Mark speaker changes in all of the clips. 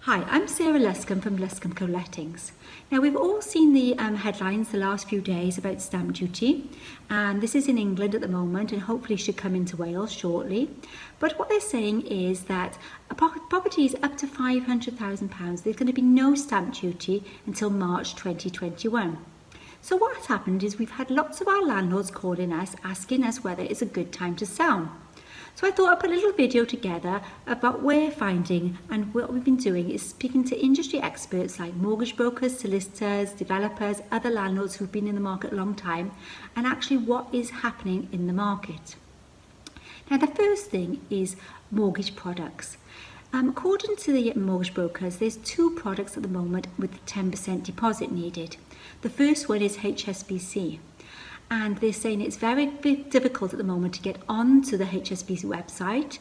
Speaker 1: Hi, I'm Sarah Luscombe from Luscombe Co-Lettings. Now we've all seen the headlines the last few days about stamp duty, and this is in England at the moment and hopefully should come into Wales shortly. But what they're saying is that properties up to £500,000, there's going to be no stamp duty until March 2021. So what's happened is we've had lots of our landlords calling us, asking us whether it's a good time to sell. So I thought I'd put a little video together about what we're finding, and what we've been doing is speaking to industry experts like mortgage brokers, solicitors, developers, other landlords who've been in the market a long time, and actually what is happening in the market. Now the first thing is mortgage products. According to the mortgage brokers, there's two products at the moment with 10% deposit needed. The first one is HSBC. And they're saying it's very difficult at the moment to get onto the HSBC website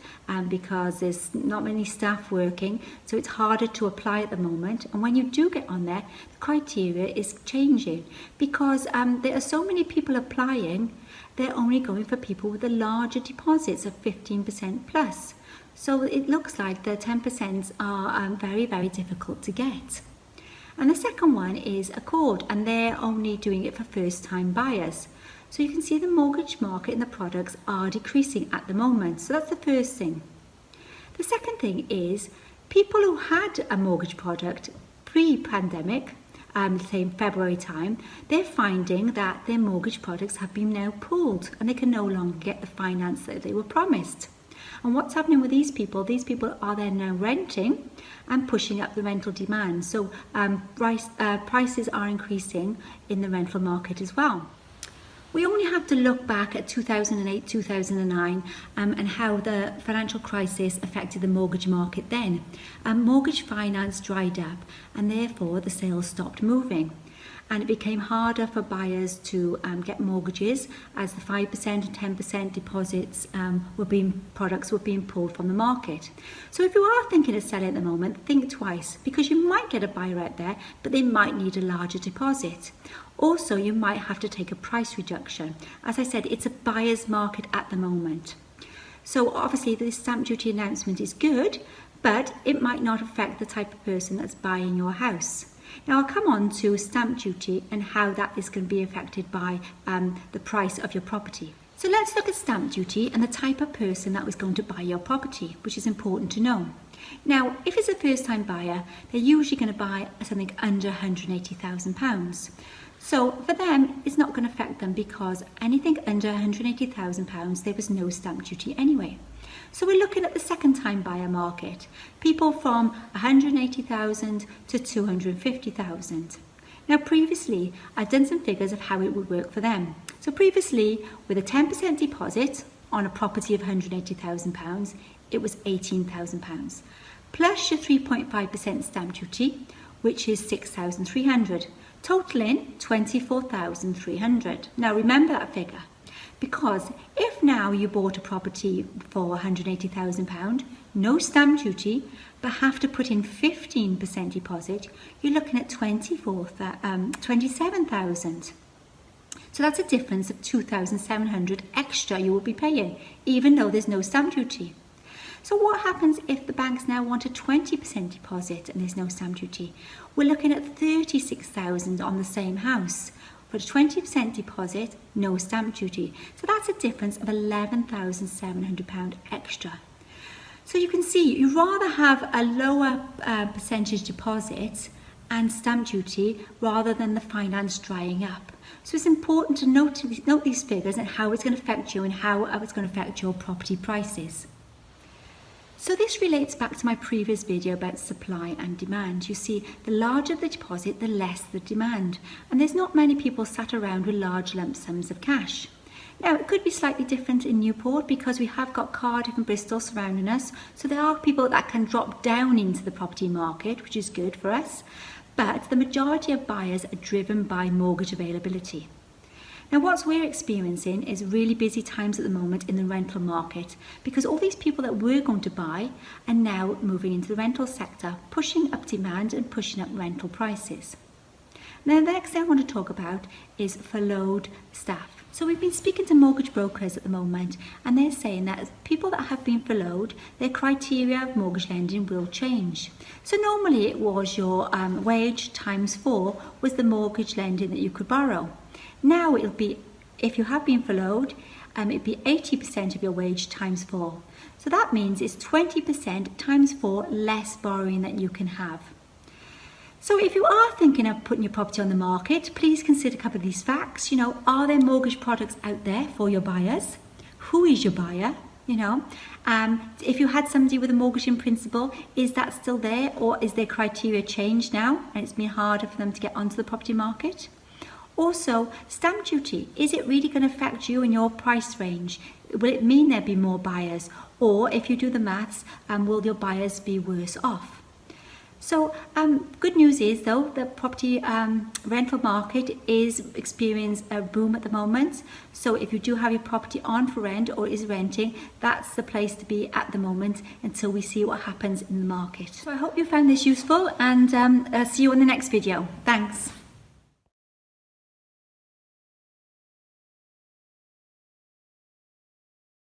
Speaker 1: because there's not many staff working, so it's harder to apply at the moment. And when you do get on there, the criteria is changing because there are so many people applying. They're only going for people with the larger deposits of 15% plus. So it looks like the 10% are very, very difficult to get. And the second one is Accord, and they're only doing it for first-time buyers. So you can see the mortgage market and the products are decreasing at the moment. So that's the first thing. The second thing is people who had a mortgage product pre-pandemic, say in February time, they're finding that their mortgage products have been now pulled and they can no longer get the finance that they were promised. And what's happening with these people? These people are then now renting and pushing up the rental demand. So prices are increasing in the rental market as well. We only have to look back at 2008, 2009 and how the financial crisis affected the mortgage market then. Mortgage finance dried up and therefore the sales stopped moving. And it became harder for buyers to get mortgages as the 5% and 10% deposits products were being pulled from the market. So if you are thinking of selling at the moment, think twice, because you might get a buyer out there, but they might need a larger deposit. Also, you might have to take a price reduction. As I said, it's a buyer's market at the moment. So obviously the stamp duty announcement is good, but it might not affect the type of person that's buying your house. Now I'll come on to stamp duty and how that is going to be affected by the price of your property. So let's look at stamp duty and the type of person that was going to buy your property, which is important to know. Now, if it's a first-time buyer, they're usually going to buy something under £180,000. So for them, it's not going to affect them because anything under £180,000, there was no stamp duty anyway. So we're looking at the second-time buyer market, people from 180,000 to 250,000. Now previously, I've done some figures of how it would work for them. So previously, with a 10% deposit on a property of £180,000, it was £18,000, plus your 3.5% stamp duty, which is £6,300, totaling £24,300. Now remember that figure. Because if now you bought a property for £180,000, no stamp duty, but have to put in 15% deposit, you're looking at £27,000. So that's a difference of £2,700 extra you will be paying, even though there's no stamp duty. So what happens if the banks now want a 20% deposit and there's no stamp duty? We're looking at £36,000 on the same house. For a 20% deposit, no stamp duty. So that's a difference of £11,700 extra. So you can see you'd rather have a lower percentage deposit and stamp duty rather than the finance drying up. So it's important to note these figures and how it's going to affect you and how it's going to affect your property prices. So this relates back to my previous video about supply and demand. You see, the larger the deposit, the less the demand. And there's not many people sat around with large lump sums of cash. Now, it could be slightly different in Newport because we have got Cardiff and Bristol surrounding us. So there are people that can drop down into the property market, which is good for us. But the majority of buyers are driven by mortgage availability. Now what we're experiencing is really busy times at the moment in the rental market because all these people that were going to buy are now moving into the rental sector, pushing up demand and pushing up rental prices. Now the next thing I want to talk about is furloughed staff. So we've been speaking to mortgage brokers at the moment, and they're saying that people that have been furloughed, their criteria of mortgage lending will change. So normally it was your wage times 4 was the mortgage lending that you could borrow. Now it'll be, if you have been furloughed, it'd be 80% of your wage times 4. So that means it's 20% times 4 less borrowing that you can have. So if you are thinking of putting your property on the market, please consider a couple of these facts. Are there mortgage products out there for your buyers? Who is your buyer? If you had somebody with a mortgage in principle, is that still there, or is their criteria changed now and it's been harder for them to get onto the property market? Also, stamp duty, is it really going to affect you in your price range? Will it mean there'll be more buyers? Or if you do the maths, will your buyers be worse off? So good news is though, the property rental market is experiencing a boom at the moment. So if you do have your property on for rent or is renting, that's the place to be at the moment until we see what happens in the market. So I hope you found this useful, and see you in the next video. Thanks.